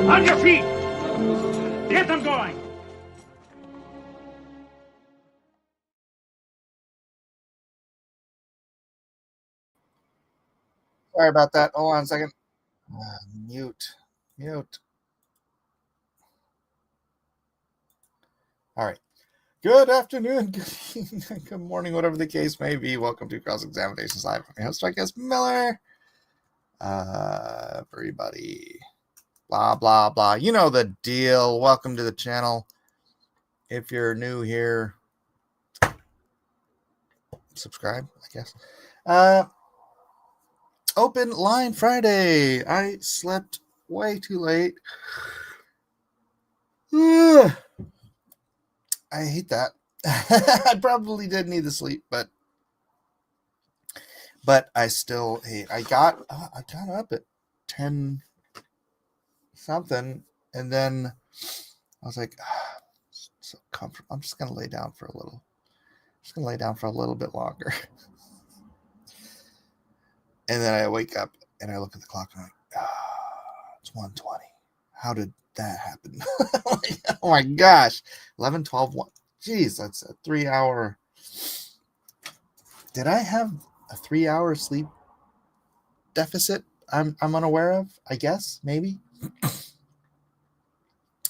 On your feet! Get them going! Sorry about that. Hold on a second. Mute. All right. Good afternoon, good evening, good morning, whatever the case may be. Welcome to Cross Examinations Live. I'm your host, Marcus Miller. Everybody. Blah, blah, blah. You know the deal. Welcome to the channel. If you're new here, subscribe, I guess. Open line Friday. I slept way too late. I hate that. I probably did need the sleep, but I still hate. I got up at 10 something, and then I was like, so comfortable. I'm just gonna lay down for a little. Just gonna lay down for a little bit longer. And then I wake up and I look at the clock and I'm like, it's 1:20. How did that happen? Oh my gosh. 11, 12, 1. Jeez, that's a 3 hour. Did I have a 3 hour sleep deficit I'm unaware of? I guess, maybe.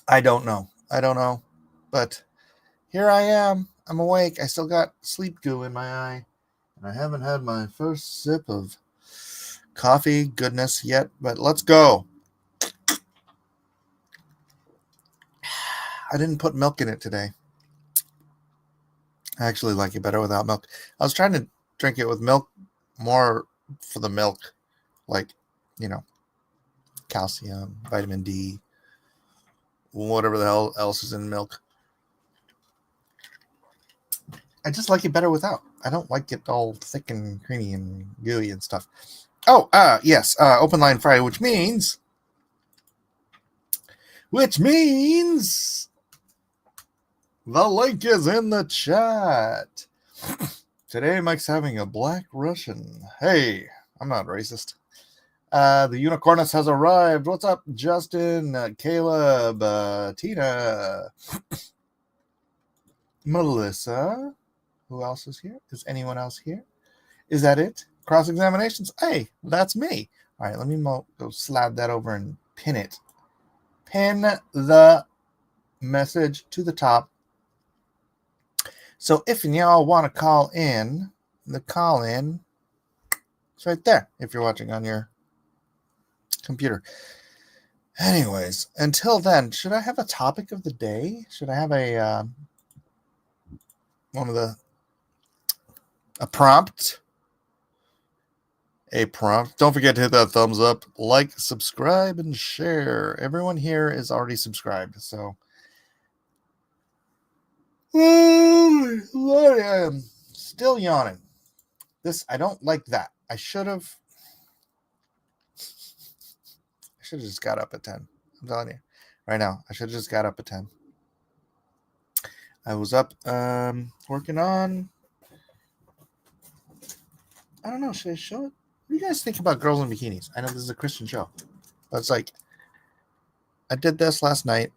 I don't know. But here I am. I'm awake. I still got sleep goo in my eye. And I haven't had my first sip of coffee goodness yet, but let's go. I didn't put milk in it today. I actually like it better without milk. I was trying to drink it with milk more for the milk, like, calcium, vitamin D, whatever the hell else is in milk. I just like it better without. I don't like it all thick and creamy and gooey and stuff. Oh, yes, open line Friday, which means the link is in the chat. Today, Mike's having a Black Russian. Hey, I'm not racist. The Unicornus has arrived. What's up, Justin, Caleb, Tina, Melissa? Who else is here? Is anyone else here? Is that it? Cross examinations? Hey, that's me. All right, let me go slide that over and pin it. Pin the message to the top. So if y'all want to call in, the call in, it's right there if you're watching on your computer. Anyways, until then, should I have a topic of the day? Should I have a prompt? A prompt. Don't forget to hit that thumbs up, like, subscribe, and share. Everyone here is already subscribed, so. Oh, Lord, I am still yawning. I don't like that. I should have just got up at 10. I'm telling you. Right now, I should have just got up at 10. I was up working on, I don't know, should I show it? What do you guys think about girls in bikinis? I know this is a Christian show, but it's like, I did this last night.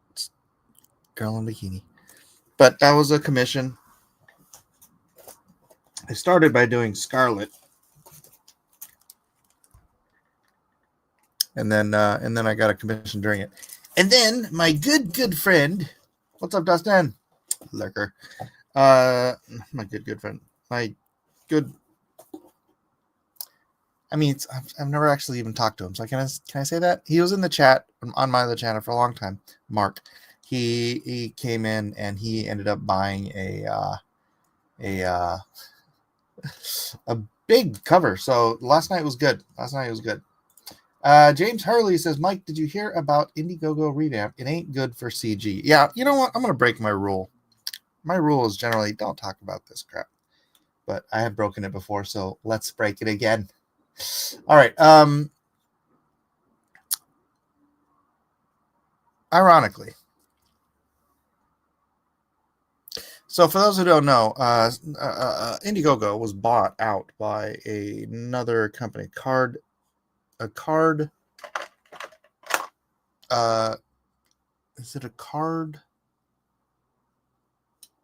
It's girl in bikini. But that was a commission. I started by doing Scarlet. And then I got a commission during it. And then my good friend, what's up, Dustin? Lurker. My good friend. I've never actually even talked to him. So can I say that? He was in the chat on my other channel for a long time. Mark. He came in and he ended up buying a big cover. So last night was good. James Hurley says, Mike, did you hear about Indiegogo revamp? It ain't good for CG. Yeah, you know what? I'm going to break my rule. My rule is generally don't talk about this crap. But I have broken it before, so let's break it again. All right. Ironically. So for those who don't know, Indiegogo was bought out by another company, a is it a card?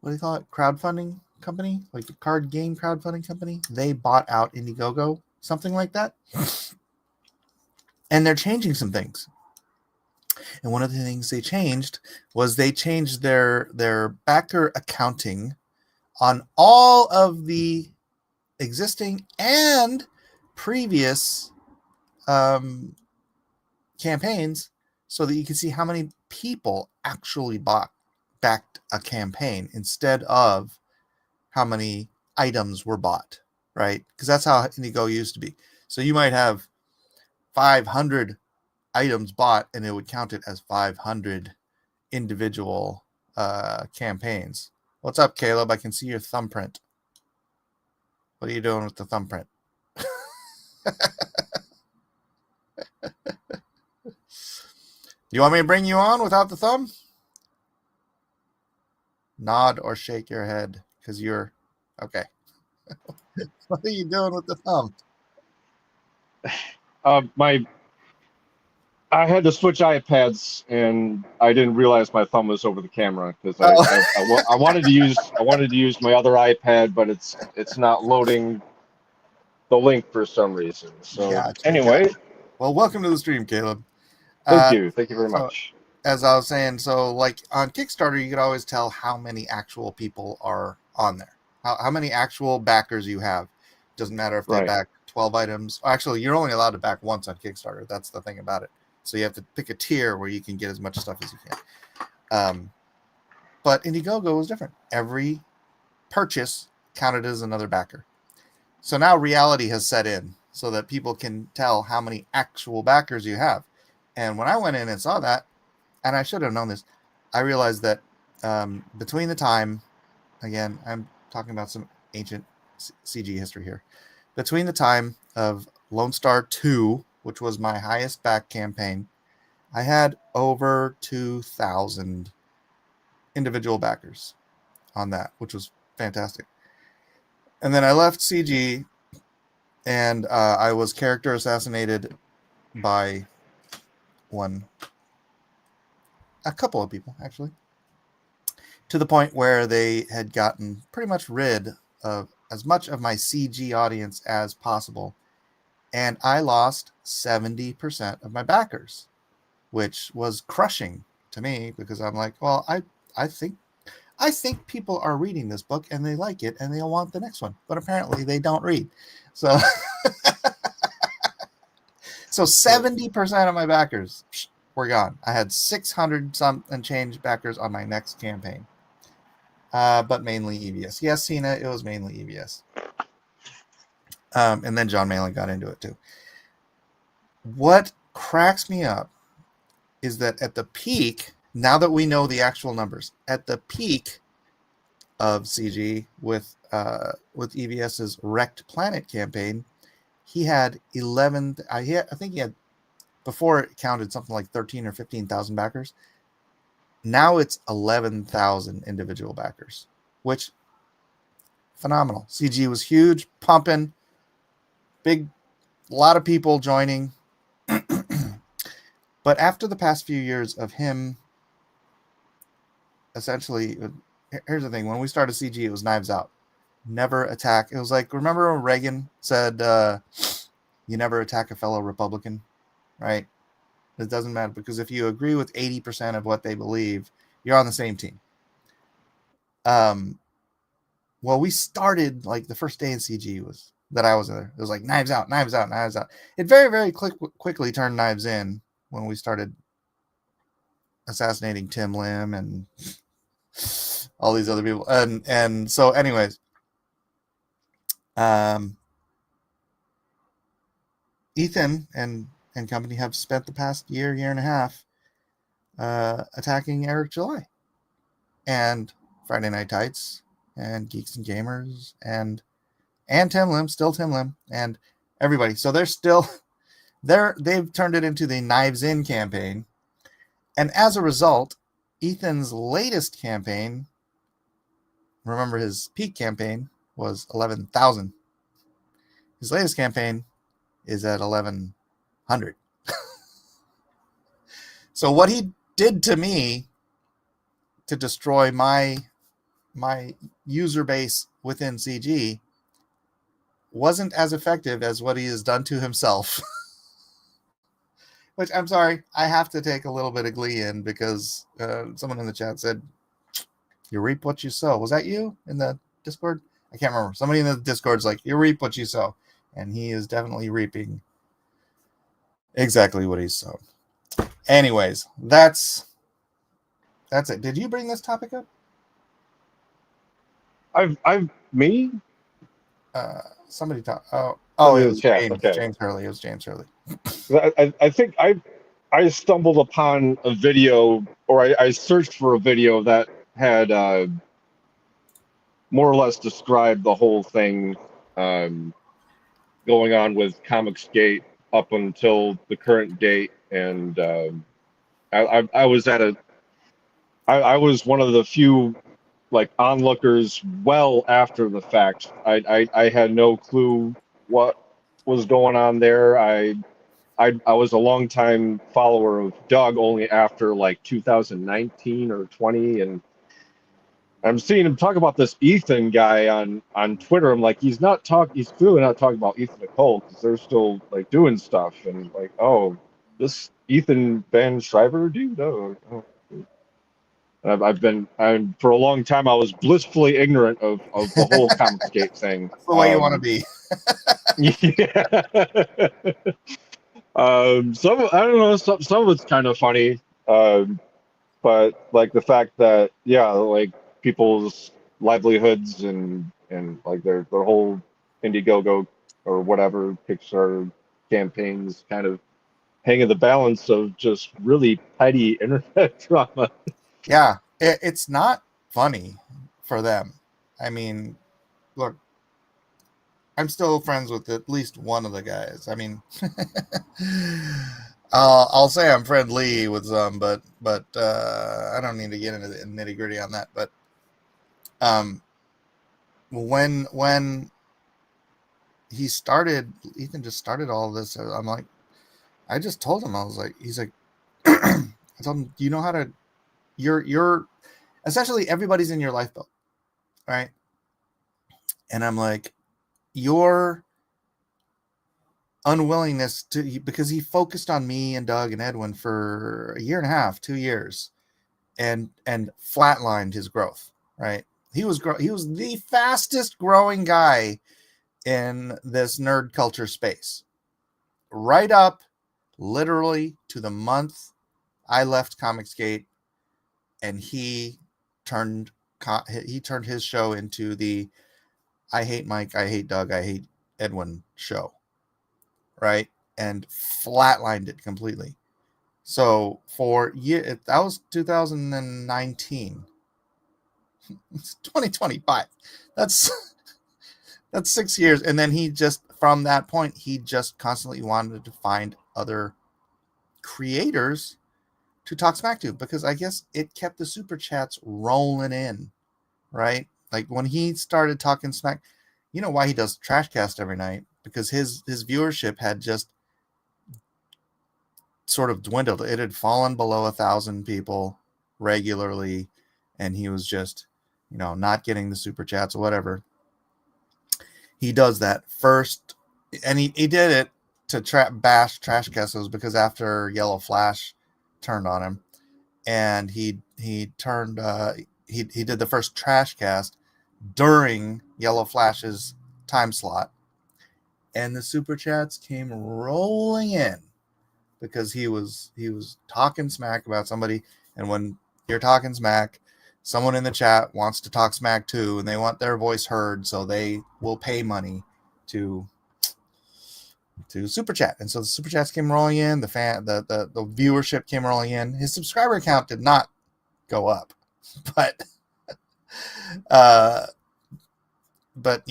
What do you call it? Crowdfunding company, like a card game crowdfunding company. They bought out Indiegogo, something like that. And they're changing some things. And one of the things they changed was they changed their backer accounting on all of the existing and previous campaigns, so that you can see how many people actually backed a campaign instead of how many items were bought, right? Because that's how Indiegogo used to be. So you might have 500 items bought, and it would count it as 500 individual campaigns. What's up, Caleb? I can see your thumbprint. What are you doing with the thumbprint? Do you want me to bring you on without the thumb? Nod or shake your head, because you're okay. What are you doing with the thumb? I had to switch iPads, and I didn't realize my thumb was over the camera because I wanted to use my other iPad, but it's not loading the link for some reason. So Gotcha. anyway, well, welcome to the stream, Caleb. Thank you very so, much. As I was saying, so like on Kickstarter, you could always tell how many actual people are on there, how many actual backers you have. Doesn't matter if they back 12 items. Actually, you're only allowed to back once on Kickstarter. That's the thing about it. So you have to pick a tier where you can get as much stuff as you can. But Indiegogo was different. Every purchase counted as another backer. So now reality has set in so that people can tell how many actual backers you have. And when I went in and saw that, and I should have known this, I realized that between the time, again, I'm talking about some ancient CG history here, between the time of Lone Star 2, which was my highest back campaign, I had over 2,000 individual backers on that, which was fantastic. And then I left CG, and I was character assassinated by a couple of people, actually, to the point where they had gotten pretty much rid of as much of my CG audience as possible. And I lost 70% of my backers, which was crushing to me, because I'm like, well, I think people are reading this book and they like it and they'll want the next one, but apparently they don't read. So, so 70% of my backers were gone. I had 600 some and change backers on my next campaign, but mainly EVS. Yes, Cena, it was mainly EVS. And then John Malin got into it too. What cracks me up is that at the peak, now that we know the actual numbers, at the peak of CG with EVS's Wrecked Planet campaign, he had 11. I think he had, before it counted, something like 13 or 15,000 backers. Now it's 11,000 individual backers, which phenomenal. CG was huge, pumping, big, a lot of people joining. But after the past few years of him, essentially, here's the thing: when we started CG, it was knives out, never attack. It was like, remember when Reagan said, "You never attack a fellow Republican," right? It doesn't matter, because if you agree with 80% of what they believe, you're on the same team. Well, we started, like, the first day in CG was that I was there. It was like knives out, knives out, knives out. It very, very quickly turned knives in when we started assassinating Tim Lim and all these other people. And so, anyways, Ethan and company have spent the past year and a half attacking Eric July and Friday Night Tights and Geeks and Gamers and Tim Lim, still Tim Lim, and everybody. So they're still they've turned it into the Knives In campaign. And as a result, Ethan's latest campaign, remember his peak campaign was 11,000. His latest campaign is at 1,100. So what he did to me to destroy my user base within CG wasn't as effective as what he has done to himself. Which, I'm sorry, I have to take a little bit of glee in, because someone in the chat said, "You reap what you sow." Was that you in the Discord? I can't remember. Somebody in the Discord's like, "You reap what you sow," and he is definitely reaping exactly what he's sown. Anyways, that's it. Did you bring this topic up? Me? Somebody talk. It Somebody in was the chat. James. Okay. James Hurley. It was James Hurley. I think I stumbled upon a video, or I searched for a video that had more or less described the whole thing going on with Comicsgate up until the current date, and I was at I was one of the few like onlookers well after the fact. I had no clue what was going on there. I was a longtime follower of Doug only after like 2019 or 20, and I'm seeing him talk about this Ethan guy on Twitter. I'm like, he's clearly not talking about Ethan Nicole, because they're still like doing stuff, and like, oh, this Ethan Van Shriver dude. Oh. I'm for a long time I was blissfully ignorant of the whole Comicsgate thing. That's the way you want to be. Yeah. Some I don't know. Some of it's kind of funny, but like the fact that like people's livelihoods and like their whole Indiegogo or whatever Kickstarter campaigns kind of hang in the balance of just really petty internet drama. Yeah, it's not funny for them. I mean, look, I'm still friends with at least one of the guys. I mean, I'll say I'm friendly with some, but I don't need to get into the nitty gritty on that. But when he started, Ethan just started all this. I'm like, I just told him, I was like, he's like, I told him, you know how to, you're essentially everybody's in your lifeboat, right? And I'm like, your unwillingness to, because he focused on me and Doug and Edwin for a year and a half, 2 years, and flatlined his growth, right? He was the fastest growing guy in this nerd culture space, right up literally to the month I left Comicsgate, and he turned his show into the I hate Mike, I hate Doug, I hate Edwin show, right? And flatlined it completely. So for year, that was 2019. It's 2025. That's 6 years. And then he just, from that point, he just constantly wanted to find other creators to talk smack to, because I guess it kept the super chats rolling in, right? Like when he started talking smack, you know why he does Trashcast every night? Because his viewership had just sort of dwindled. It had fallen below 1,000 people regularly, and he was just, not getting the super chats or whatever. He does that first, and he did it to bash Trashcasters, because after Yellow Flash turned on him, and he turned he did the first Trashcast during Yellow Flash's time slot, and the super chats came rolling in because he was talking smack about somebody. And when you're talking smack, someone in the chat wants to talk smack too, and they want their voice heard, so they will pay money to super chat. And so the super chats came rolling in, the viewership came rolling in. His subscriber count did not go up, but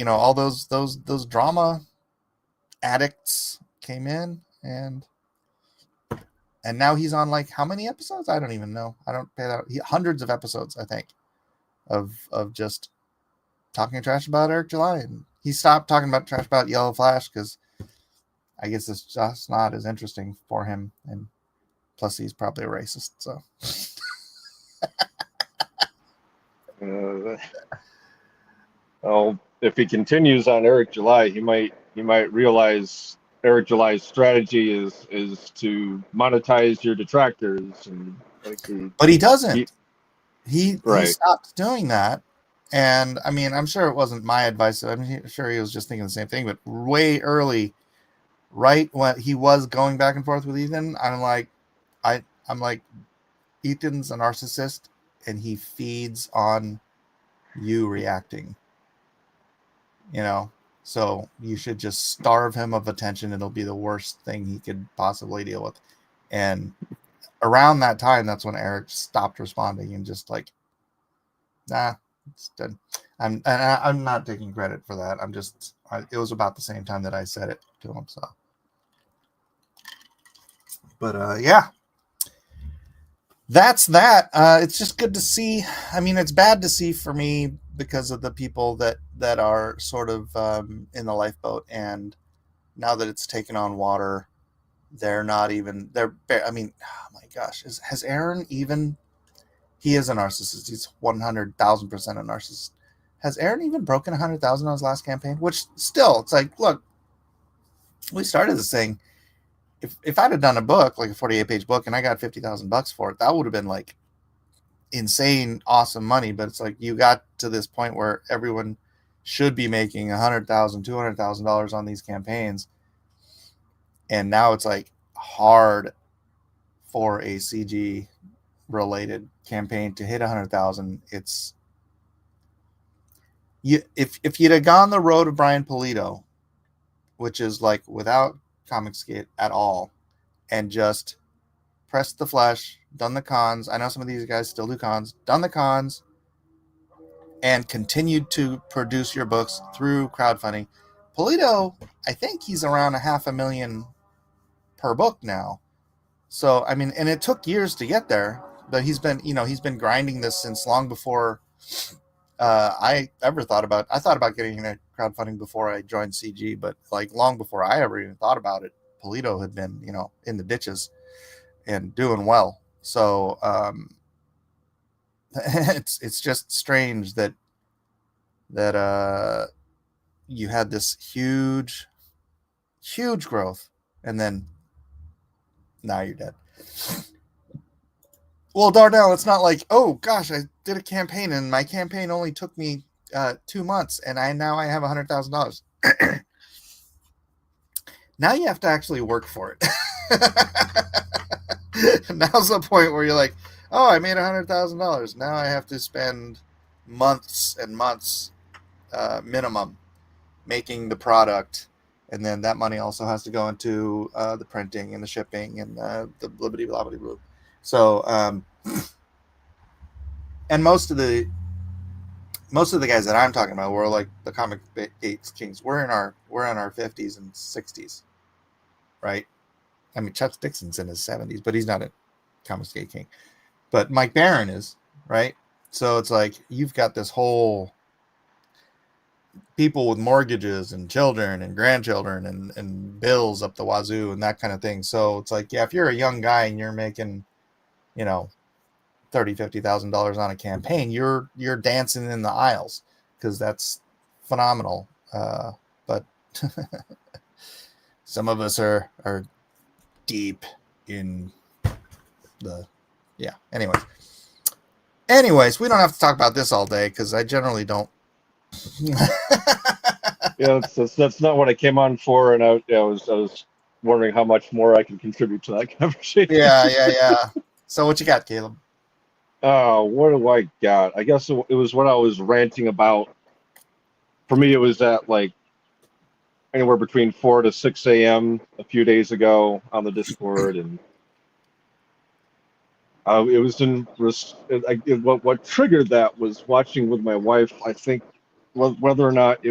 all those drama addicts came in, and now he's on like how many episodes? I don't even know. I don't pay that. Hundreds of episodes, I think, of just talking trash about Eric July. And he stopped talking about trash about Yellow Flash because I guess it's just not as interesting for him. And Plus, he's probably a racist. So, well, if he continues on Eric July, he might realize Eric July's strategy is to monetize your detractors and but he doesn't. He right. stopped doing that. And I mean, I'm sure it wasn't my advice. I'm sure he was just thinking the same thing, but way early, right when he was going back and forth with Ethan, I'm like, Ethan's a narcissist and he feeds on you reacting, so you should just starve him of attention. It'll be the worst thing he could possibly deal with. And around that time, that's when Eric stopped responding and just like, nah, it's done. I'm not taking credit for that. It was about the same time that I said it to him. So, but yeah, that's that. It's just good to see. I mean, it's bad to see for me because of the people that are sort of in the lifeboat, and now that it's taken on water, they're not even. I mean, oh my gosh, has Aaron even? He is a narcissist. He's 100,000% a narcissist. Has Aaron even broken 100,000 on his last campaign? Which still, it's like, look, we started this thing. If I'd have done a book, like a 48-page book, and I got $50,000 for it, that would have been like insane, awesome money. But it's like you got to this point where everyone should be making $100,000, $200,000 on these campaigns, and now it's like hard for a CG related campaign to hit 100,000. It's if you'd have gone the road of Brian Pulido, which is like without Comicsgate at all, and just pressed the flesh, done the cons. I know some of these guys still do cons, done the cons, and continued to produce your books through crowdfunding. Pulido, I think he's around $500,000 per book now. So, I mean, and it took years to get there, but he's been grinding this since long before I ever thought about. I thought about getting into crowdfunding before I joined CG, but like long before I ever even thought about it, Pulido had been, in the ditches and doing well. So it's just strange that you had this huge growth, and then now you're dead. Well, Darnell, it's not like, oh gosh, I did a campaign and my campaign only took me 2 months, and now I have $100,000. Now you have to actually work for it. Now's the point where you're like, oh, I made $100,000. Now I have to spend months and months minimum making the product, and then that money also has to go into the printing and the shipping and the blibbity blah blah blah. So, and most of the guys that I'm talking about were like the Comicsgate kings. We're in our 50s and 60s, right? I mean, Chuck Dixon's in his 70s, but he's not a Comicsgate king. But Mike Barron is, right? So it's like you've got this whole people with mortgages and children and grandchildren and bills up the wazoo and that kind of thing. So it's like, yeah, if you're a young guy and you're making, $30,000-$50,000 on a campaign, you're dancing in the aisles because that's phenomenal. But some of us are deep in the anyways, we don't have to talk about this all day because I generally don't. Yeah, that's not what I came on for, and I was wondering how much more I can contribute to that conversation. Yeah. So what you got, Caleb? What do I got? I guess it was what I was ranting about. For me, it was at like anywhere between 4 to 6 a.m. a few days ago on the Discord, and it was what triggered that was watching with my wife. I think whether or not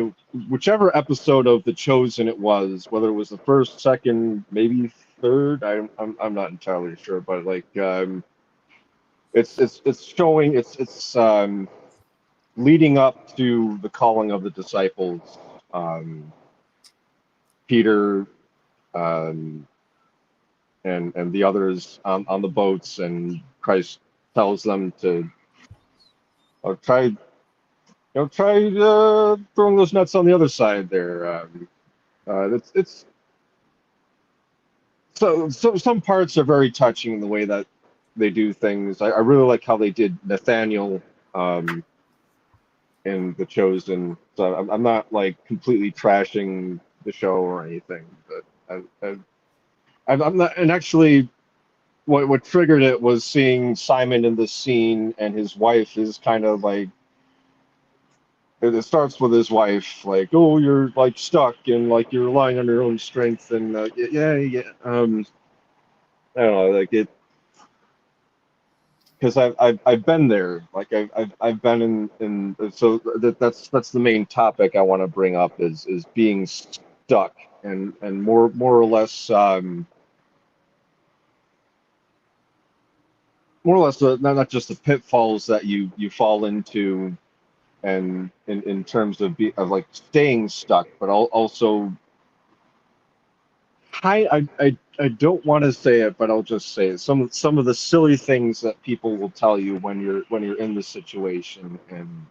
whichever episode of The Chosen it was, whether it was the first, second, maybe third, I'm not entirely sure, but like it's showing it's leading up to the calling of the disciples. Peter, and the others on the boats, and Christ tells them to try throwing those nets on the other side there. It's so some parts are very touching in the way that they do things. I really like how they did Nathaniel in The Chosen. So I'm not like completely trashing the show or anything, but I'm not. And actually, what triggered it was seeing Simon in the scene, and his wife is kind of like. It starts with his wife, like, "Oh, you're like stuck, and like you're relying on your own strength," and yeah. I don't know, like it, because I've been there, like I've been in so that's the main topic I want to bring up is being stuck, and more or less not just the pitfalls that you fall into, and in terms of like staying stuck, but also I don't want to say it, but I'll just say it. Some of the silly things that people will tell you when you're in the situation, and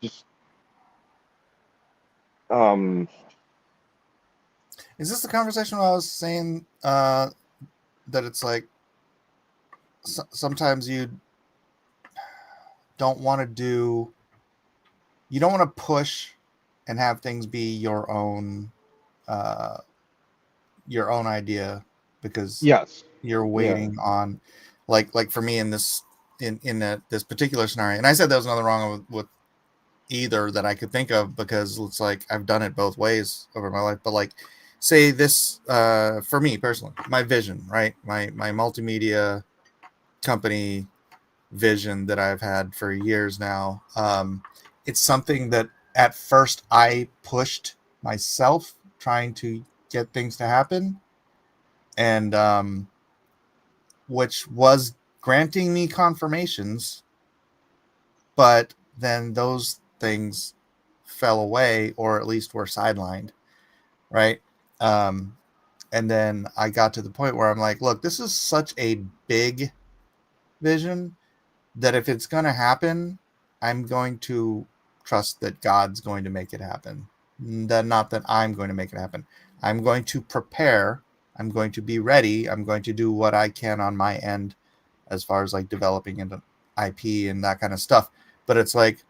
just Is this the conversation where I was saying that it's like sometimes you don't want to push and have things be your own idea, because yes, you're waiting on, like for me in this this particular scenario, and I said there was nothing wrong with either that I could think of, because it's like I've done it both ways over my life. But like, say this for me personally, my vision, right, my multimedia company vision that I've had for years now, it's something that at first I pushed myself trying to get things to happen, and which was granting me confirmations, but then those things fell away, or at least were sidelined, right? And then I got to the point where I'm like, look, this is such a big vision that if it's going to happen, I'm going to trust that God's going to make it happen. Not that I'm going to make it happen. I'm going to prepare. I'm going to be ready. I'm going to do what I can on my end as far as like developing into IP and that kind of stuff. But it's like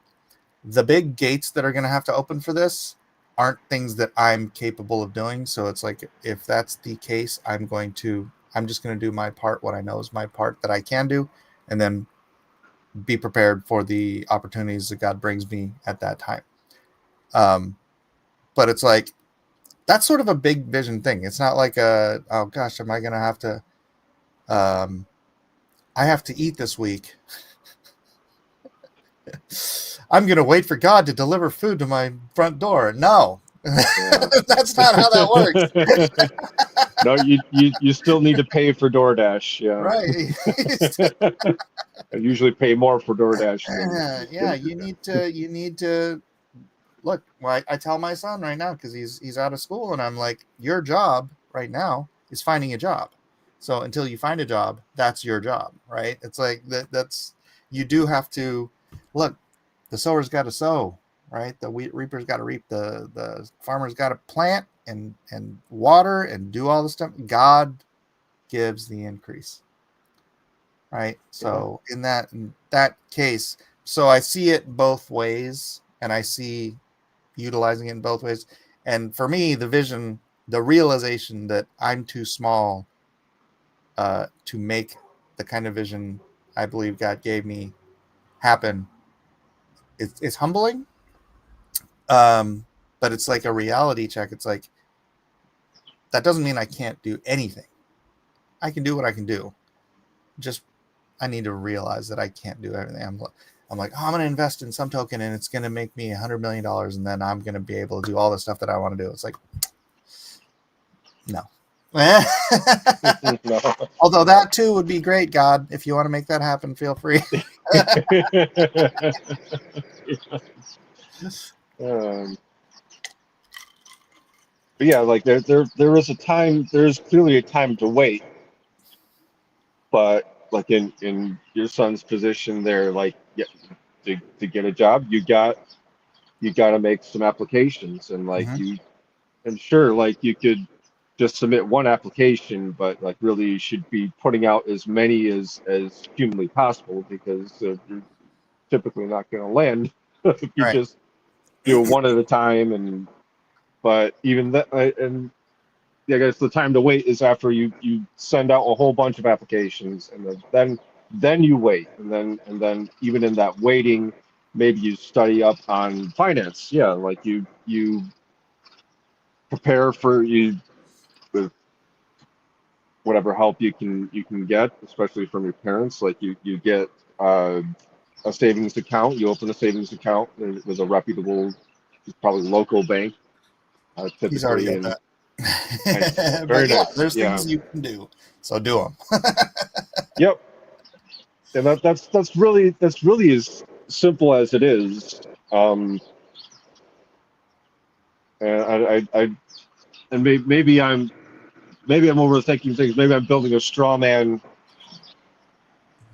the big gates that are going to have to open for this aren't things that I'm capable of doing. So it's like, if that's the case, I'm just going to do my part, what I know is my part that I can do, and then be prepared for the opportunities that God brings me at that time. But it's like, that's sort of a big vision thing. It's not like oh gosh, am I going to have to, I have to eat this week. I'm going to wait for God to deliver food to my front door. No, that's not how that works. No, you still need to pay for DoorDash. Yeah. Right. I usually pay more for DoorDash. Yeah, you need to look. Well, I tell my son right now, because he's out of school, and I'm like, your job right now is finding a job. So until you find a job, that's your job, right? It's like that's you do have to look. The sower's got to sow, right? The wheat reaper's got to reap. The farmer's got to plant and water and do all the stuff. God gives the increase, right? So in that case, so I see it both ways, and I see utilizing it in both ways. And for me, the vision, the realization that I'm too small to make the kind of vision I believe God gave me happen, it's humbling. But it's like a reality check. It's like, that doesn't mean I can't do anything. I can do what I can do. Just, I need to realize that I can't do everything. I'm like, oh, I'm going to invest in some token and it's going to make me $100 million. And then I'm going to be able to do all the stuff that I want to do. It's like, no. No. Although that too would be great, God. If you want to make that happen, feel free. but yeah, like there is a time. There's clearly a time to wait, but like in your son's position, there, like, yeah, to get a job, you got to make some applications, and like Hmm. you, and sure, like you could just submit one application, but like really you should be putting out as many as humanly possible, because you're typically not going to land if you Right. just do it one at a time. And but even that, and yeah, I guess the time to wait is after you send out a whole bunch of applications, and then you wait, and then even in that waiting, maybe you study up on finance. Yeah, like you prepare for you with whatever help you can get, especially from your parents. Like you get uh, a savings account. You open a savings account with a reputable, probably local bank, He's already typically, got and that. But very yeah, nice. there's Yeah. things you can do. So do them. Yep. And that's really as simple as it is. And and maybe I'm overthinking things. Maybe I'm building a straw man.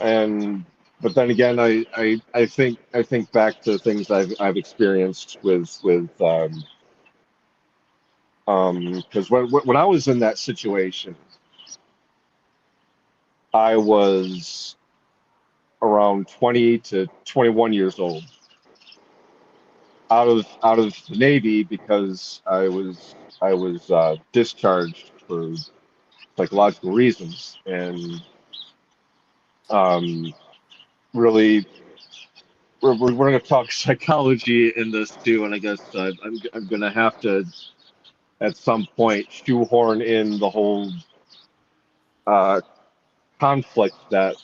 And but then again, I think back to things I've experienced with because when I was in that situation, I was around 20 to 21 years old, out of the Navy, because I was discharged for psychological reasons. And um, really, we're going to talk psychology in this too, and I guess I'm going to have to at some point shoehorn in the whole uh, conflict that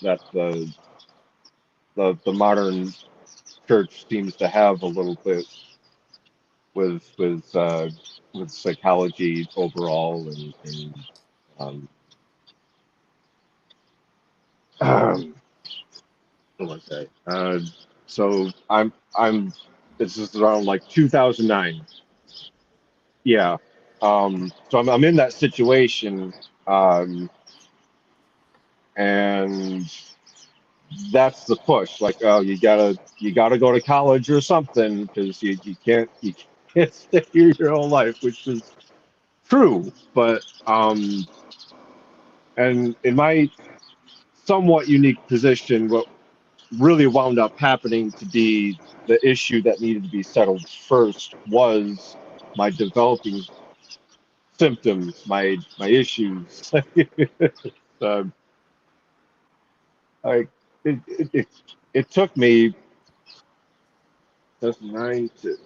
the modern church seems to have a little bit with with psychology overall, and um, what do I say? So I'm this is around like 2009. Yeah. So I'm in that situation, um, and that's the push. Like, oh, you gotta go to college or something, because you can't stay here your whole life, which is true. But and in my somewhat unique position, what really wound up happening to be the issue that needed to be settled first was my developing symptoms, my issues. um, I it took me that's nine to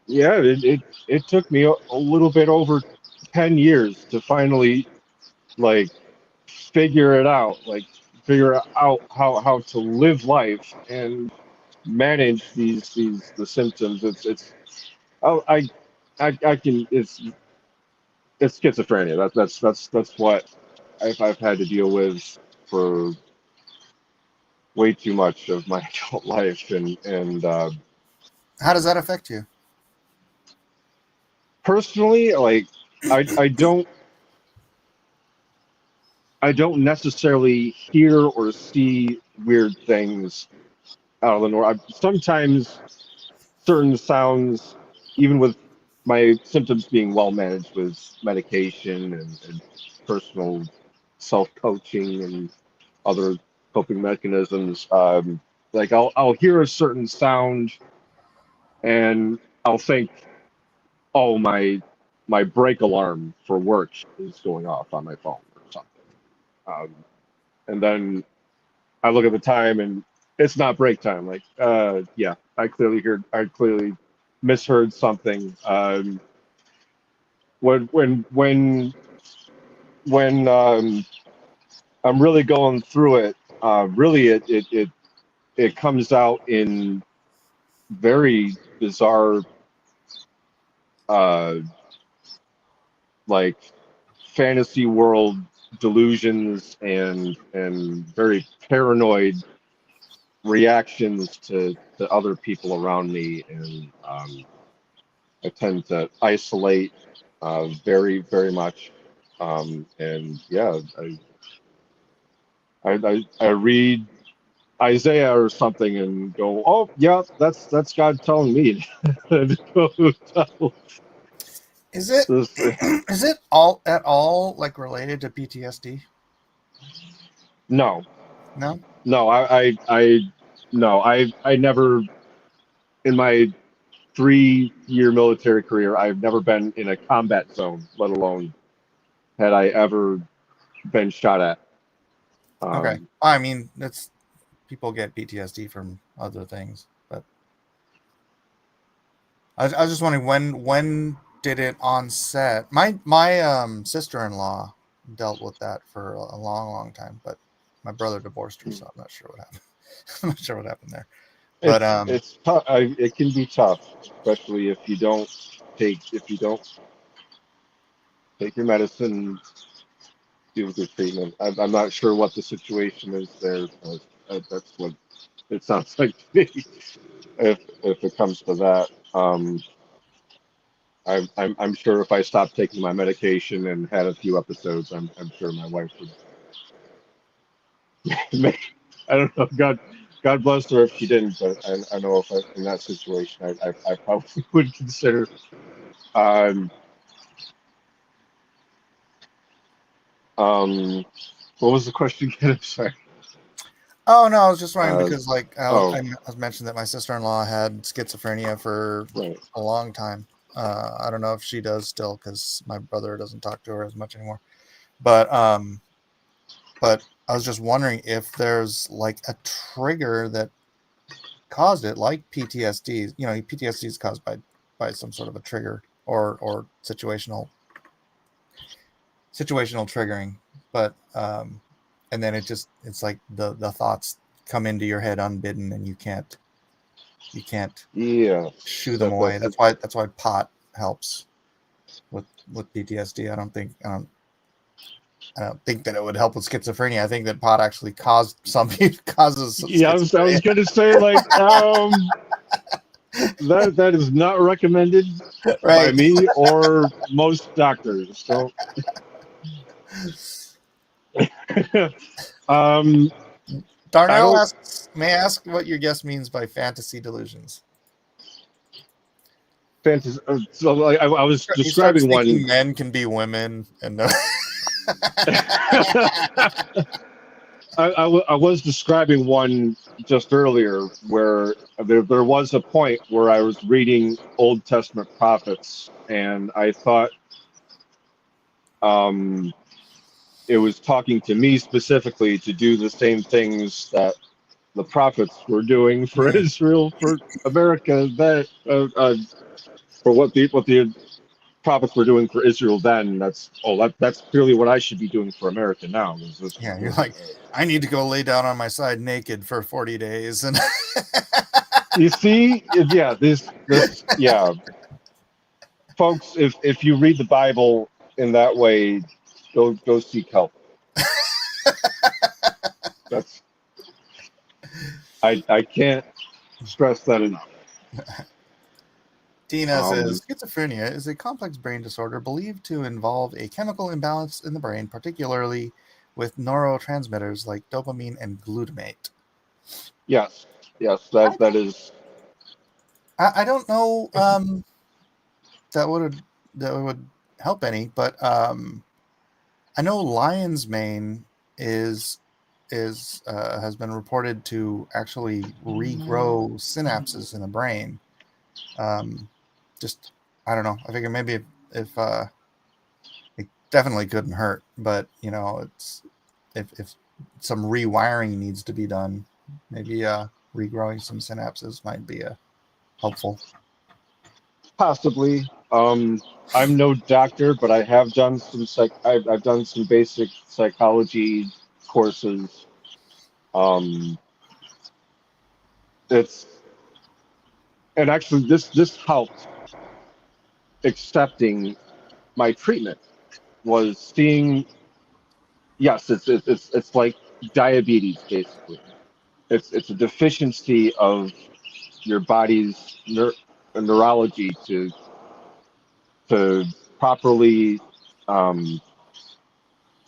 yeah it took me a little bit over 10 years to finally, like, figure it out, like figure out how to live life and manage these the symptoms. Oh, I can it's schizophrenia. That's what I've had to deal with for way too much of my adult life. And How does that affect you? personally, like, I I don't I don't necessarily hear or see weird things out of the norm. Sometimes certain sounds, even with my symptoms being well managed with medication and personal self-coaching and other coping mechanisms, like I'll hear a certain sound, and I'll think, oh, my brake alarm for work is going off on my phone or something. Um, and then I look at the time, and it's not break time. Like, yeah, I clearly misheard something. When when when when I'm really going through it, really it comes out in very bizarre, uh, like, fantasy world delusions, and very paranoid reactions to other people around me. And I tend to isolate very, very much. And yeah, I read Isaiah or something and go, oh yeah, that's God telling me to go tell Is it this. is it all at all like related to PTSD? No, No. no, no, I never in my 3-year military career, I've never been in a combat zone, let alone had I ever been shot at. Okay. Um, I mean, that's people get PTSD from other things, but I was just wondering when did it onset? My sister-in-law dealt with that for a long time, but my brother divorced her, so I'm not sure what happened. I'm not sure what happened there. But it's tough. It can be tough, especially if you don't take your medicine, deal with your treatment. I'm not sure what the situation is there, but that's what it sounds like to me. If it comes to that, I'm sure if I stopped taking my medication and had a few episodes, I'm sure my wife would. I don't know. God bless her if she didn't, but I know if in that situation, I probably would consider. Um, what was the question again? I'm sorry. oh no, I was just wondering Uh, because like oh, I was mentioned that my sister-in-law had schizophrenia for right. a long time. I don't know if she does still because my brother doesn't talk to her as much anymore. But I was just wondering if there's like a trigger that caused it, like PTSD. You know, PTSD is caused by some sort of a trigger or situational triggering. But and then it's like the thoughts come into your head unbidden, and you can't Yeah. shoo them away. That's why pot helps with PTSD. I don't think that it would help with schizophrenia. I think that pot actually causes Yeah, I was schizophrenia. gonna say like that is not recommended by Right. me or most doctors. So um I Darnell don't asks, may I ask what your guest means by fantasy delusions? fantasy so like I was He starts describing thinking one. men can be women, and I was describing one just earlier where there was a point where I was reading Old Testament prophets and I thought um, it was talking to me specifically to do the same things that the prophets were doing for Israel, for America, that for what the prophets were doing for Israel then. That's clearly what I should be doing for America now. yeah, you're like, I need to go lay down on my side naked for 40 days, and You see, yeah, yeah, folks. If you read the Bible in that way, go seek help. That's I can't stress that enough. Tina says schizophrenia is a complex brain disorder believed to involve a chemical imbalance in the brain, particularly with neurotransmitters like dopamine and glutamate. Yes, that is. I don't know that would help any, but I know lion's mane is has been reported to actually regrow synapses in the brain. Just I don't know. I figure maybe if it definitely couldn't hurt, but you know, it's if some rewiring needs to be done, maybe regrowing some synapses might be helpful. Possibly. I'm no doctor, but I have done I've done some basic psychology courses. Um, it's and actually this helped accepting my treatment was seeing. Yes, it's like diabetes basically. It's a deficiency of your body's neurology to to properly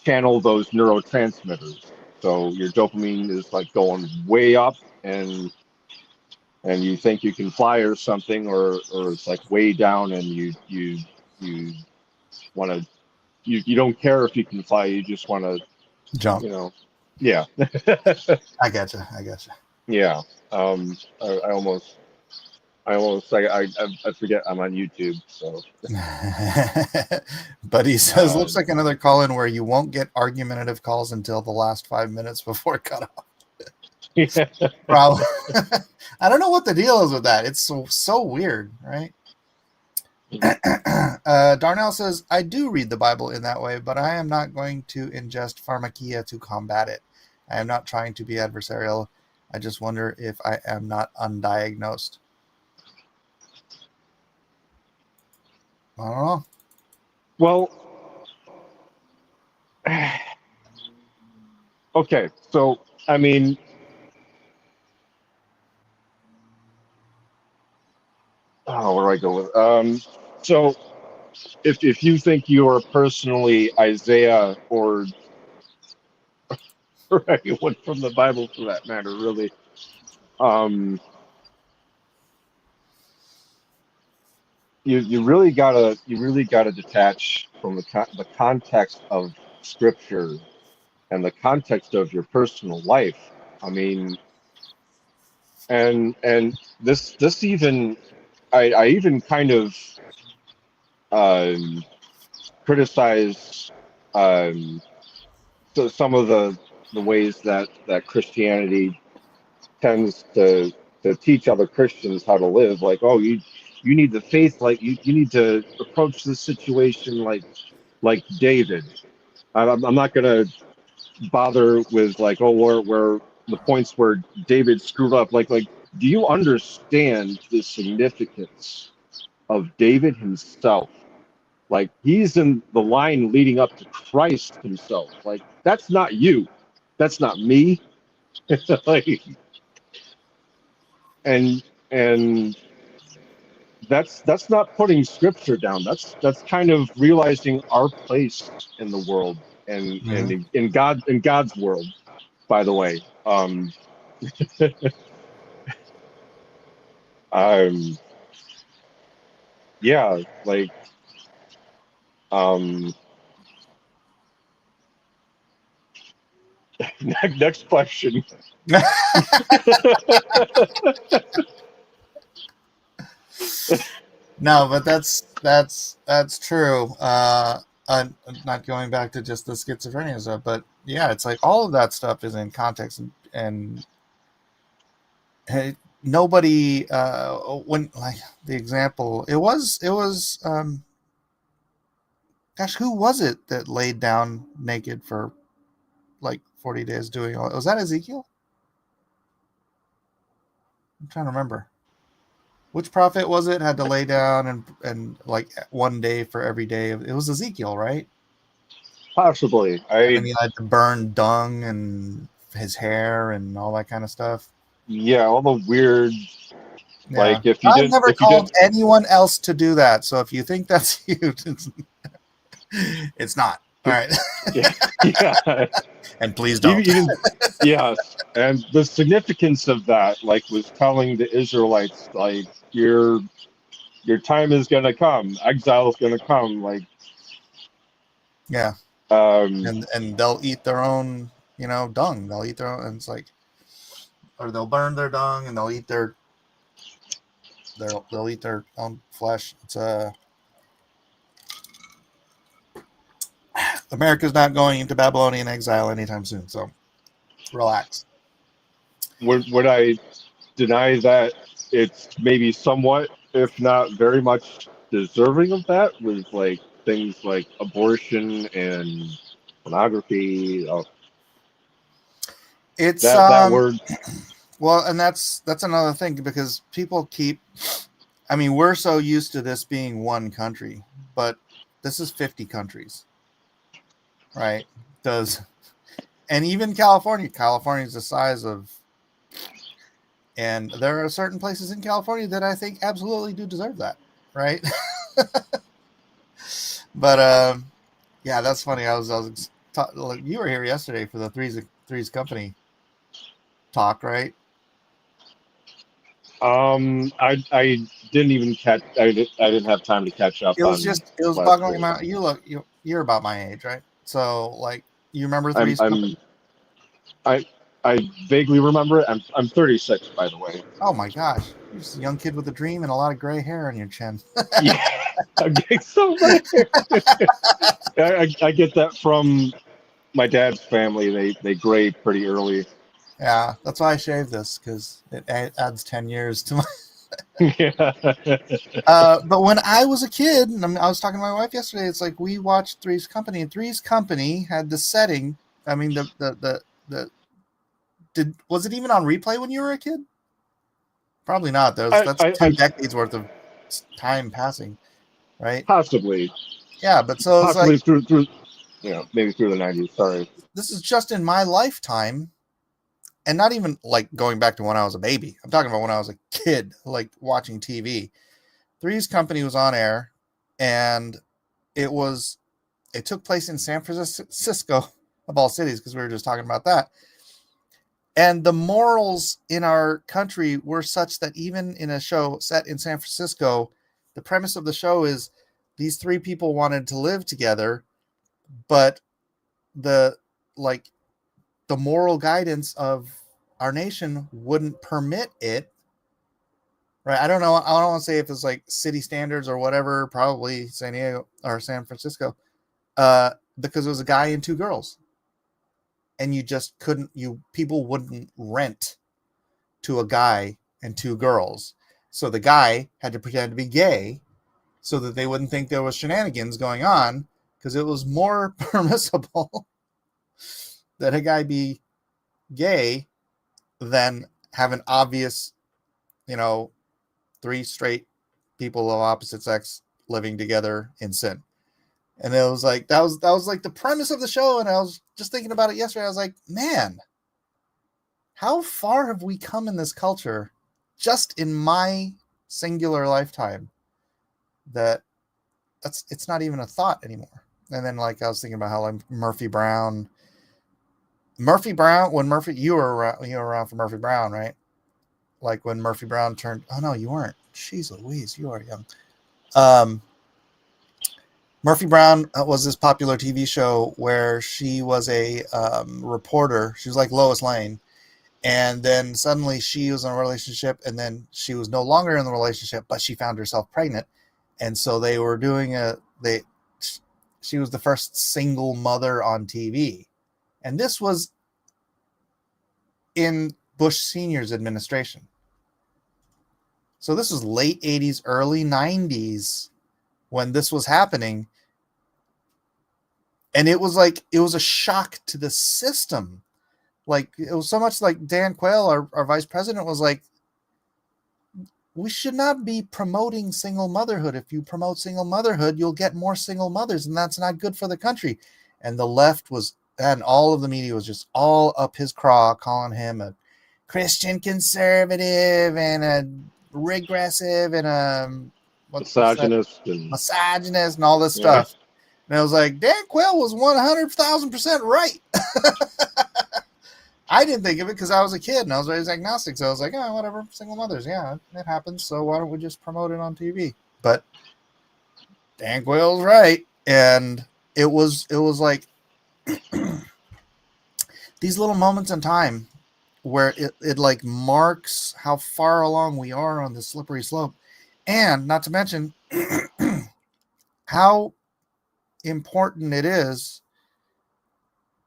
channel those neurotransmitters. So your dopamine is like going way up, and you think you can fly or something, or it's like way down, and you want to you don't care if you can fly, you just want to, Jump. you know, yeah. I gotcha. Yeah. I almost I forget I'm on YouTube, so But he says, looks um, like another call in where you won't get argumentative calls until the last 5 minutes before cutoff. yeah. Probably. I don't know what the deal is with that. It's so weird, right? Darnell says, I do read the Bible in that way, but I am not going to ingest pharmakia to combat it. I am not trying to be adversarial. I just wonder if I am not undiagnosed. I don't know. Well, okay, so I mean, where do I go with? So if you think you are personally Isaiah or anyone from the Bible for that matter, really, you really gotta detach from the context of Scripture and the context of your personal life. I mean, and this even I even kind of criticize some of the ways that Christianity tends to teach other Christians how to live. Like, oh, you need the faith, like you need to approach this situation like David. I'm not gonna bother with like, oh, where the points where David screwed up. Like, do you understand the significance of David himself? Like, he's in the line leading up to Christ himself. Like, that's not you. That's not me. Like, and that's not putting Scripture down. That's kind of realizing our place in the world and in God's world. By the way, yeah, like, next question. No, but that's true. Not going back to just the schizophrenia stuff, but yeah, it's like all of that stuff is in context, and hey, nobody when like the example it was gosh, who was it that laid down naked for like 40 days doing all, was that Ezekiel? I'm trying to remember. Which prophet was it had to lay down and like 1 day for every day? It was Ezekiel, right? Possibly. And then he had to burn dung and his hair and all that kind of stuff. Yeah, all the weird. Yeah. Like, I've never called anyone else to do that. So if you think that's you, it's not. All right. Yeah. And please don't. Yes. And the significance of that, like, was telling the Israelites, like, your time is gonna come, exile is gonna come, like. Yeah. And they'll eat their own, dung. They'll eat their own, and it's like, or they'll burn their dung and they'll eat their own flesh. It's America's not going into Babylonian exile anytime soon, so relax. Would I deny that it's maybe somewhat, if not very much, deserving of that, with like things like abortion and pornography? It's that word. Well, and that's another thing, because people keep. I mean, we're so used to this being one country, but this is 50 countries. Right? And even California is the size of, and there are certain places in California that I think absolutely do deserve that, right? But yeah, that's funny. You were here yesterday for the Three's Company talk, right? I didn't even catch. I didn't have time to catch up on It was last bugging week. my. You're about my age, right? So like, you remember I'm Three's I'm Company? I I vaguely remember it. I'm 36, by the way. Oh my gosh, you're just a young kid with a dream and a lot of gray hair on your chin. Yeah, I'm getting so right. I get that from my dad's family. They gray pretty early. Yeah, that's why I shaved this, because it adds 10 years to my. Yeah. But when I was a kid, and I was talking to my wife yesterday, it's like we watched Three's Company, and Three's Company had the setting. I mean, was it even on replay when you were a kid? Probably not. That's I 2 decades worth of time passing, right? possibly Yeah, but so it's like, through maybe through the 90s. Sorry. this is just in my lifetime, and not even like going back to when I was a baby. I'm talking about when I was a kid, like watching TV. Three's Company was on air, and it took place in San Francisco, of all cities, because we were just talking about that. And the morals in our country were such that even in a show set in San Francisco, the premise of the show is these three people wanted to live together, but the like the moral guidance of our nation wouldn't permit it. Right? I don't know. I don't want to say if it's like city standards or whatever. Probably San Diego or San Francisco, because it was a guy and two girls, and you just couldn't. People wouldn't rent to a guy and two girls, so the guy had to pretend to be gay, so that they wouldn't think there was shenanigans going on, because it was more permissible that a guy be gay than have an obvious, three straight people of opposite sex living together in sin. And it was like that was like the premise of the show. And I was just thinking about it yesterday. I was like, man, how far have we come in this culture just in my singular lifetime that it's not even a thought anymore. And then like I was thinking about how like Murphy Brown, when Murphy, you were around for Murphy Brown, right? Like when Murphy Brown turned, oh no, you weren't. Jeez Louise, you are young. Murphy Brown was this popular TV show where she was a reporter. She was like Lois Lane. And then suddenly she was in a relationship, and then she was no longer in the relationship, but she found herself pregnant. And so they were she was the first single mother on TV. And this was in Bush Sr.'s administration. So this was late 80s, early 90s when this was happening. And it was a shock to the system. Like, it was so much like Dan Quayle, our vice president, was like, we should not be promoting single motherhood. If you promote single motherhood, you'll get more single mothers, and that's not good for the country. And the left and all of the media was just all up his craw, calling him a Christian conservative and a regressive and a misogynist and all this stuff. And I was like, Dan Quayle was 100,000% right. I didn't think of it because I was a kid and I was raised agnostic. So I was like, oh, whatever, single mothers. Yeah, it happens. So why don't we just promote it on TV? But Dan Quayle's right. And it was like these little moments in time where it like marks how far along we are on the slippery slope. And not to mention how important it is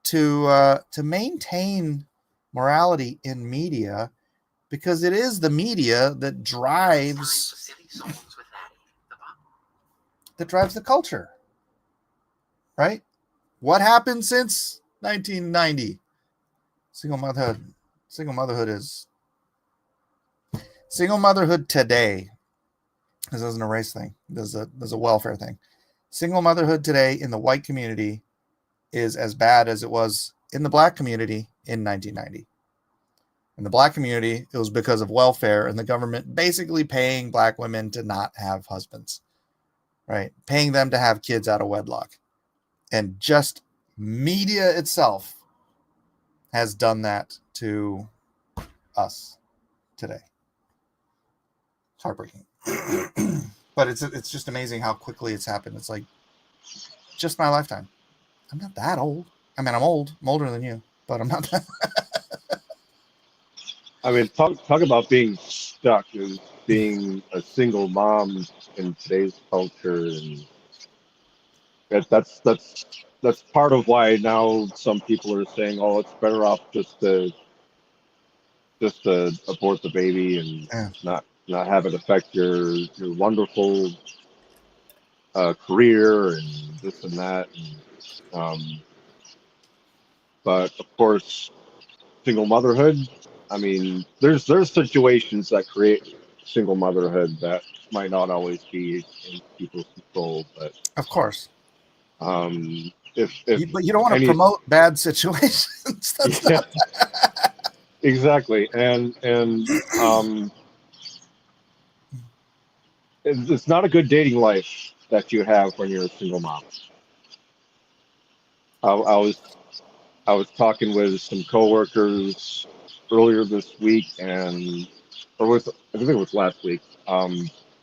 to maintain morality in media, because it is the media that drives the culture, right? What happened since 1990? Single motherhood today. This isn't a race thing. There's a welfare thing. Single motherhood today in the white community is as bad as it was in the black community in 1990. In the black community, it was because of welfare and the government basically paying black women to not have husbands. right? Paying them to have kids out of wedlock. And just media itself has done that to us today. It's heartbreaking. But it's just amazing how quickly it's happened. It's like just my lifetime. I'm not that old. I mean, I'm old. I'm older than you, but I'm not that. I mean, talk about being stuck as being a single mom in today's culture, and that's part of why now some people are saying, "Oh, it's better off just to abort the baby and Yeah. not have it affect your wonderful career and this and that." But of course, single motherhood. I mean, there's situations that create single motherhood that might not always be in people's control, but Of course. if But you don't want to any promote bad situations. That's yeah, not. exactly, and it's not a good dating life that you have when you're a single mom. I was talking with some coworkers earlier this week, and I think it was last week.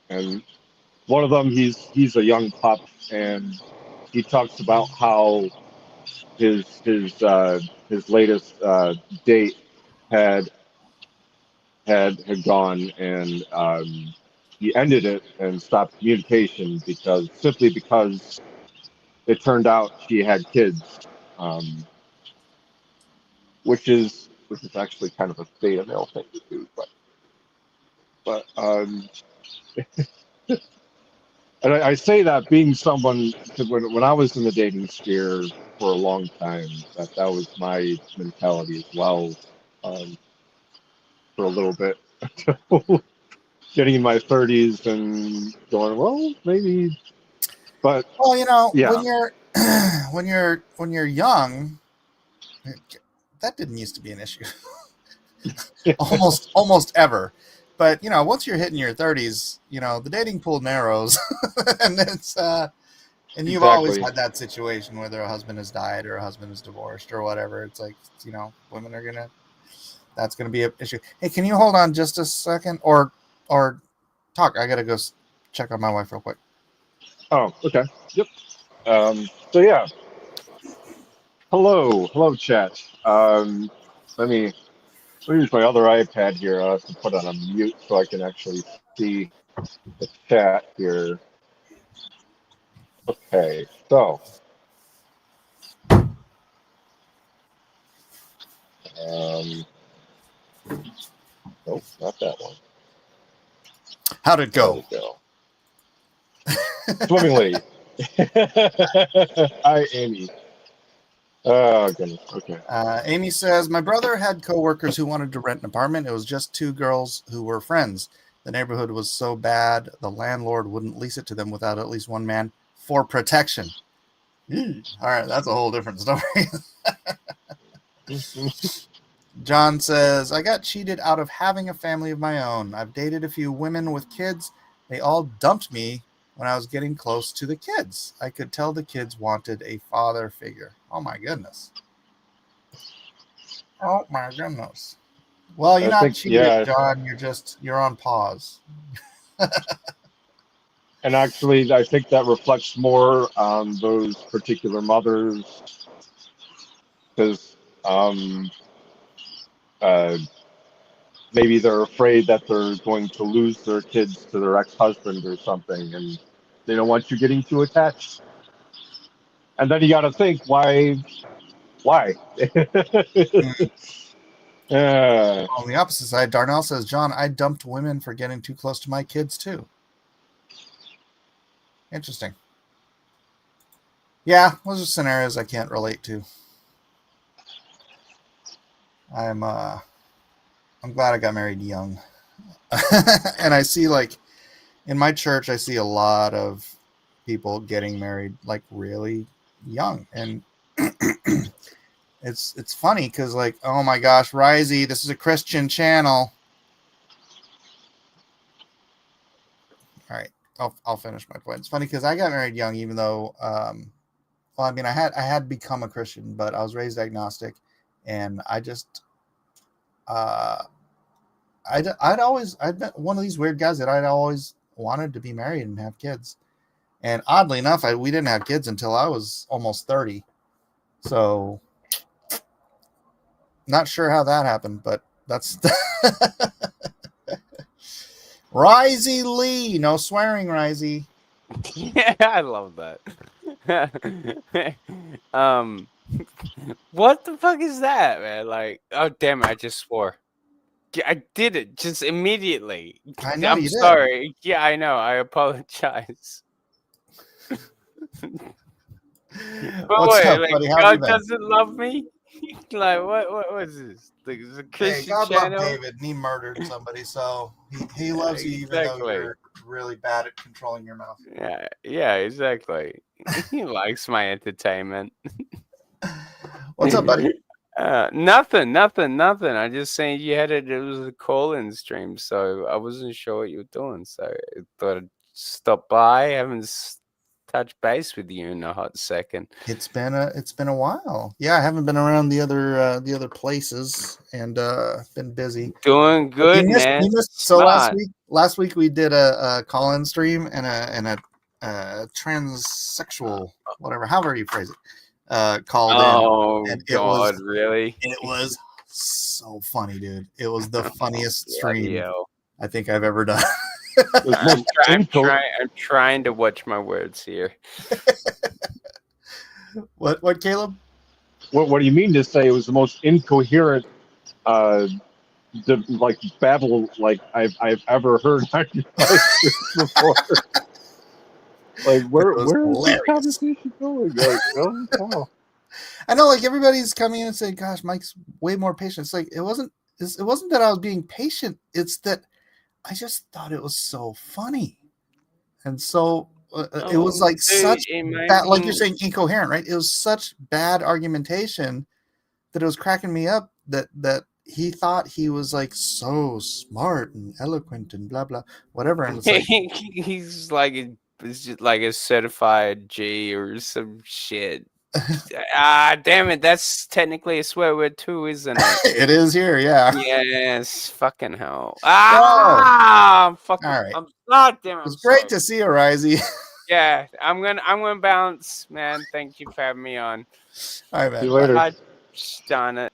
And one of them, he's a young pup, and he talks about how his latest date had had gone, and he ended it and stopped communication because it turned out she had kids. Um, which is actually kind of a beta male thing to do, but and I say that being someone, because when I was in the dating sphere for a long time, that was my mentality as well, um, for a little bit, getting in my 30s and going, well, maybe, but Well, you know, yeah. when you're when you're young, that didn't used to be an issue. almost ever. But you know, once you're hitting your 30s, you know, the dating pool narrows, and it's and you've always Exactly. had that situation whether a husband has died or a husband is divorced or whatever. It's like, you know, women are that's gonna be an issue. Hey, can you hold on just a second or talk? I gotta go check on my wife real quick. Oh, okay. Yep. So yeah. Hello, chat. Let me use my other iPad here to put on a mute so I can actually see the chat here. Okay, so nope, not that one. How'd it How'd go? it go? Swimmingly. Hi, Amy. Oh goodness. Okay. Amy says, my brother had coworkers who wanted to rent an apartment. It was just two girls who were friends. The neighborhood was so bad, the landlord wouldn't lease it to them without at least one man for protection. All right, that's a whole different story. John says, I got cheated out of having a family of my own. I've dated a few women with kids. They all dumped me when I was getting close to the kids. I could tell the kids wanted a father figure. Oh, my goodness. Oh, my goodness. Well, you're I not think, cheated, yeah, John. You're on pause. and actually, I think that reflects more on those particular mothers because uh, maybe they're afraid that they're going to lose their kids to their ex-husband or something, and they don't want you getting too attached. And then you got to think, why? Yeah, On the opposite side, Darnell says, John, I dumped women for getting too close to my kids, too. Interesting. Yeah, those are scenarios I can't relate to. I'm glad I got married young. And I see, like, in my church, I see a lot of people getting married like really young. And it's funny because, like, oh my gosh, Risey, this is a Christian channel. All right. I'll finish my point. It's funny because I got married young, even though well, I mean, I had become a Christian, but I was raised agnostic, and I just I'd been one of these weird guys that I'd always wanted to be married and have kids. And oddly enough, we didn't have kids until I was almost 30. So not sure how that happened, but that's Risey Lee. No swearing, Risey. Yeah, I love that. What the fuck is that, man? Like, oh damn it, I just swore. Yeah, I did it just immediately. I know I'm you did. sorry. Yeah, I know. I apologize. But What's wait, up, like, buddy? How have you God been? doesn't love me? Like, what was this? Like, is it a Hey, Christian God channel? loved David, and he murdered somebody, so he loves you even though Exactly. you're really bad at controlling your mouth. Yeah, exactly. He likes my entertainment. What's up, buddy? Nothing. I just saying it was a call-in stream, so I wasn't sure what you were doing. So I thought I'd stop by, haven't touched base with you in a hot second. It's been a while. Yeah, I haven't been around the other places and been busy. Doing good, man. So Smart. last week we did a call-in stream and a transsexual, whatever, however you phrase it, called in. Oh And God, really? It was so funny, dude. It was the funniest Bloody stream hell. I think I've ever done. I'm trying to watch my words here. What, Caleb? What do you mean to say it was the most incoherent, like babble like I've ever heard before? Like where's this conversation going? Like, oh, wow. I know, like everybody's coming in and saying, "Gosh, Mike's way more patient." It's like it wasn't that I was being patient. It's that I just thought it was so funny, and so it was like such bad, like you're saying, incoherent, right? It was such bad argumentation that it was cracking me up. That he thought he was like so smart and eloquent and blah blah whatever, and it's like he's like it's just like a certified G or some shit. Damn it, that's technically a swear word too, isn't it? it is here, yeah. Yes, fucking hell. I'm fucking. All right. God damn it. It was great to see you, Risey. Yeah, I'm gonna bounce, man. Thank you for having me on. All right, man. See you later. God darn it.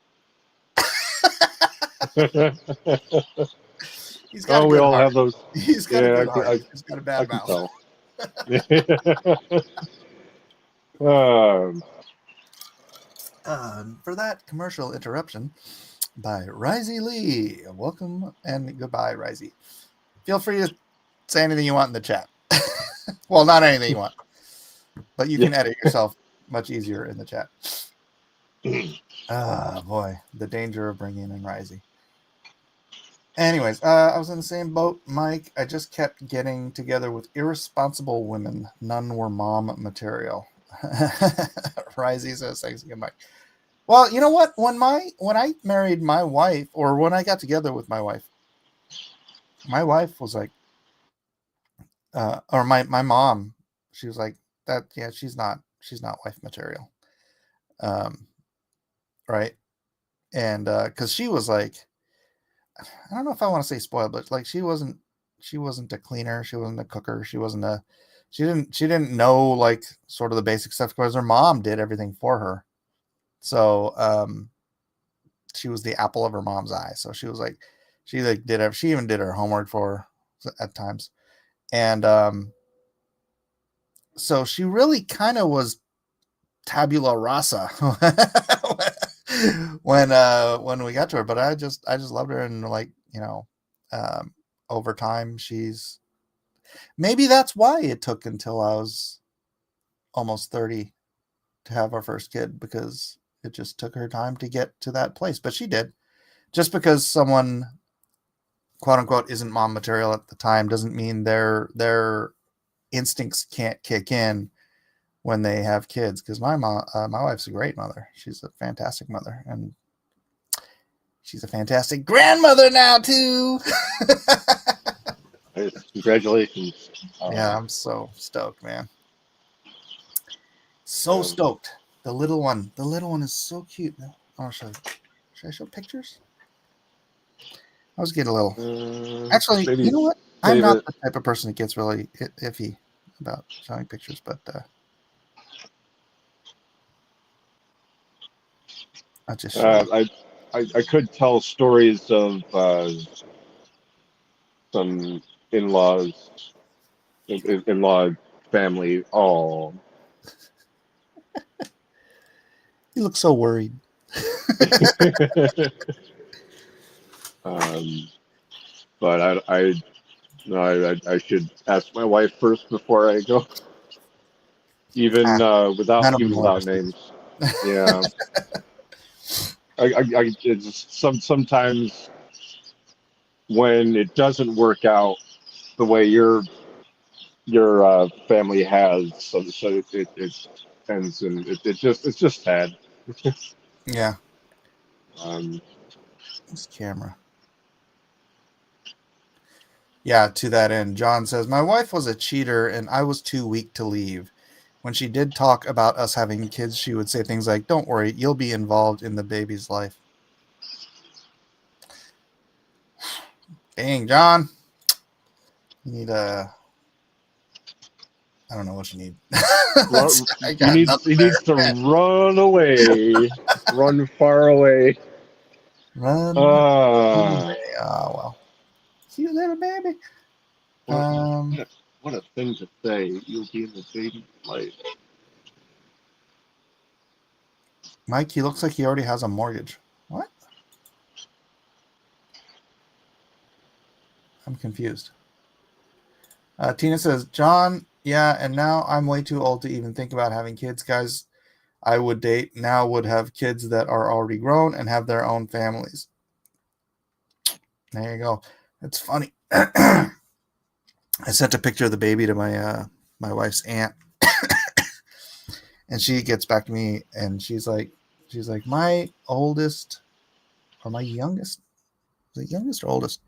He's got we all heart. have those. He's got a good heart. He's got a bad I mouth. For that commercial interruption by Risey Lee. Welcome and goodbye, Risey. Feel free to say anything you want in the chat. Well, not anything you want, but you can edit yourself much easier in the chat. Boy, the danger of bringing in Risey. Anyways, I was in the same boat, Mike. I just kept getting together with irresponsible women. None were mom material. Risey says, thanks again, Mike. Well, you know what? When I married my wife, or when I got together with my wife was like, or my mom, she was like, that, yeah, she's not wife material. Right. And because she was like, I don't know if I want to say spoiled, but like she wasn't a cleaner, she wasn't a cooker, she didn't know like sort of the basic stuff because her mom did everything for her. So she was the apple of her mom's eye. So she was like, she even did her homework for her at times. And so she really kind of was tabula rasa when we got to her. But I just loved her, and like, you know, over time maybe that's why it took until I was almost 30 to have our first kid, because it just took her time to get to that place. But she did. Just because someone, quote unquote, isn't mom material at the time doesn't mean their instincts can't kick in when they have kids. Because my wife's a great mother. She's a fantastic mother, and she's a fantastic grandmother now too. Hey, congratulations. Yeah, I'm so stoked, man. So Um, stoked. The little one is so cute. Oh, should I show pictures? I was getting a little. Actually, maybe you know what? I'm save not it. the type of person that gets really iffy about showing pictures, but I'll just show you. I could tell stories of some in-laws, in-law family. Oh, You look so worried. but I should ask my wife first before I go, even None of them even will ever without see this. names. Yeah, it's sometimes when it doesn't work out the way your family has, so it ends, and it's just sad. Yeah, Um, this camera. Yeah, to that end, John says, my wife was a cheater and I was too weak to leave. When she did talk about us having kids, she would say things like, don't worry, you'll be involved in the baby's life. Dang, John. You need I don't know what you need. I got he nothing needs to there. run away, run far away. Run Uh, away. Oh, well. See you later, baby. what, what a thing to say. You'll be in the baby's life. Mike, he looks like he already has a mortgage. What? I'm confused. Tina says, John, yeah, and now I'm way too old to even think about having kids. Guys I would date now would have kids that are already grown and have their own families. There you go. It's funny. I sent a picture of the baby to my wife's aunt, and she gets back to me and she's like, my oldest or my youngest, the youngest or oldest,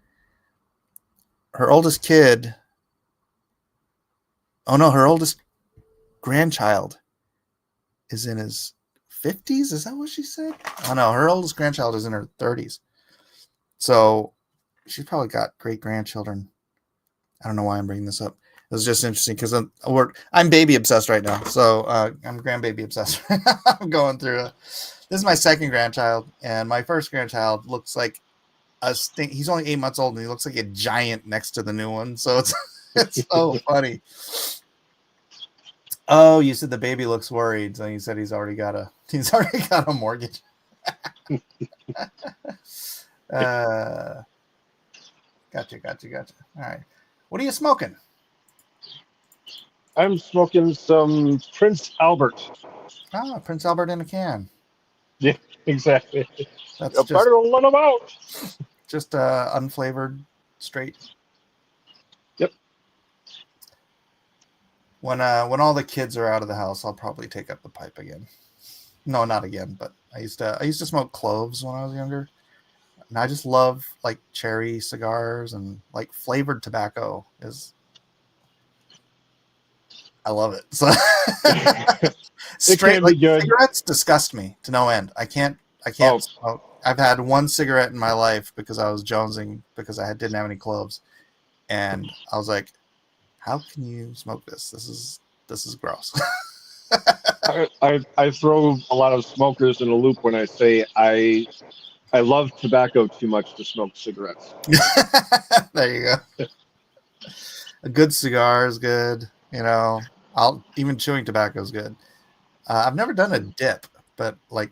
her oldest kid. Oh no, her oldest grandchild is in his 50s. Is that what she said? Oh no, her oldest grandchild is in her 30s. So she's probably got great grandchildren. I don't know why I'm bringing this up. It was just interesting because I'm baby obsessed right now. So I'm grandbaby obsessed. I'm going through this is my second grandchild, and my first grandchild looks like he's only 8 months old, and he looks like a giant next to the new one. So it's so funny. Oh, you said the baby looks worried. So you said he's already got a mortgage. Gotcha. All right. What are you smoking? I'm smoking some Prince Albert. Ah, Prince Albert in a can. Yeah, exactly. That's You better let them out. just unflavored, straight. Yep. When all the kids are out of the house, I'll probably take up the pipe again. No, not again, but I used to smoke cloves when I was younger. And I just love like cherry cigars and like flavored tobacco I love it. So straight like cigarettes disgust me to no end. I can't smoke. I've had one cigarette in my life because I was jonesing because I didn't have any cloves. And I was like, how can you smoke this? This is gross. I throw a lot of smokers in a loop when I say I love tobacco too much to smoke cigarettes. There you go. A good cigar is good. You know, even chewing tobacco is good. I've never done a dip, but like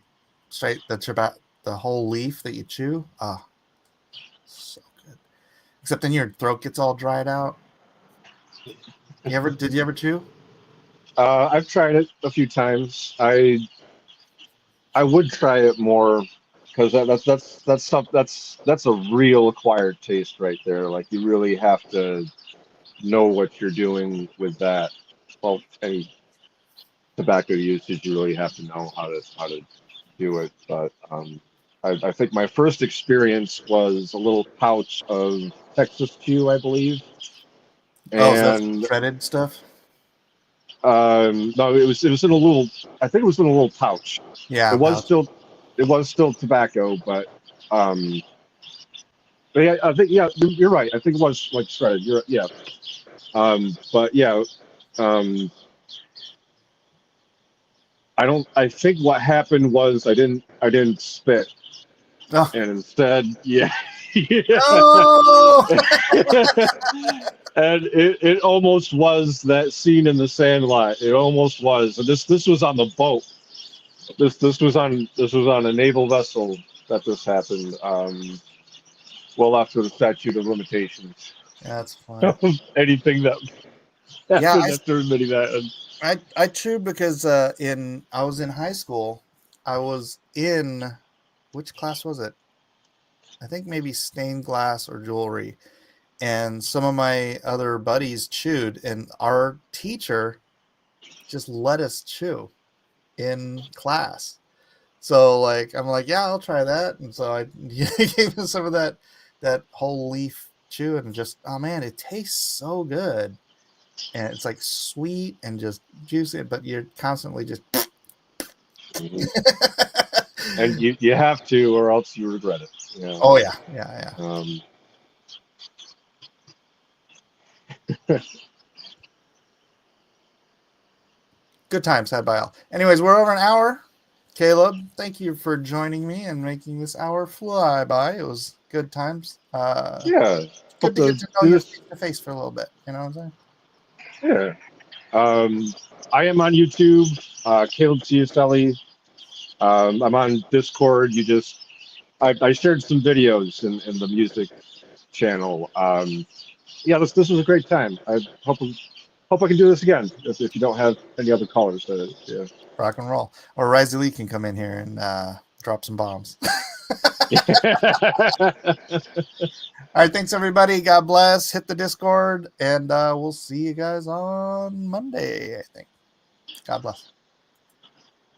straight the whole leaf that you chew. Ah, so good. Except then your throat gets all dried out. Did you ever chew? I've tried it a few times. I would try it more because that's a real acquired taste right there. Like you really have to know what you're doing with that. Well, any tobacco usage, you really have to know how to do it. But I think my first experience was a little pouch of Texas Chew, I believe, Oh, so that's And shredded stuff. no, it was in a little. I think it was in a little pouch. Yeah, It was still tobacco, but yeah, I think yeah, you're right. I think it was like shredded. Yeah. But yeah, um, I think what happened was I didn't spit, Oh. and instead, yeah. Oh! And it almost was that scene in The Sandlot. It almost was. And this was on the boat. This was on a naval vessel that this happened. Well after the statute of limitations. That's fine. Anything that happened Yeah, after admitting that. I chewed because I was in high school. I was in which class was it? I think maybe stained glass or jewelry. And some of my other buddies chewed, and our teacher just let us chew in class. So like I'm like, yeah, I'll try that. And so I gave him some of that whole leaf chew, and just oh man, it tastes so good. And it's like sweet and just juicy, but you're constantly just And you have to, or else you regret it. You know? Oh yeah. Good times had by all. Anyways, we're over an hour. Caleb, thank you for joining me and making this hour fly by. It was good times. Yeah. Good to get to know you face to face for a little bit. You know what I'm saying? Yeah. I am on YouTube, Caleb Ciacelli. I'm on Discord. I shared some videos in the music channel. Yeah, this was a great time. I hope I can do this again if you don't have any other callers. Yeah. Rock and roll. Or Rizzy Lee can come in here and drop some bombs. All right, thanks everybody. God bless. Hit the Discord, and we'll see you guys on Monday, I think. God bless.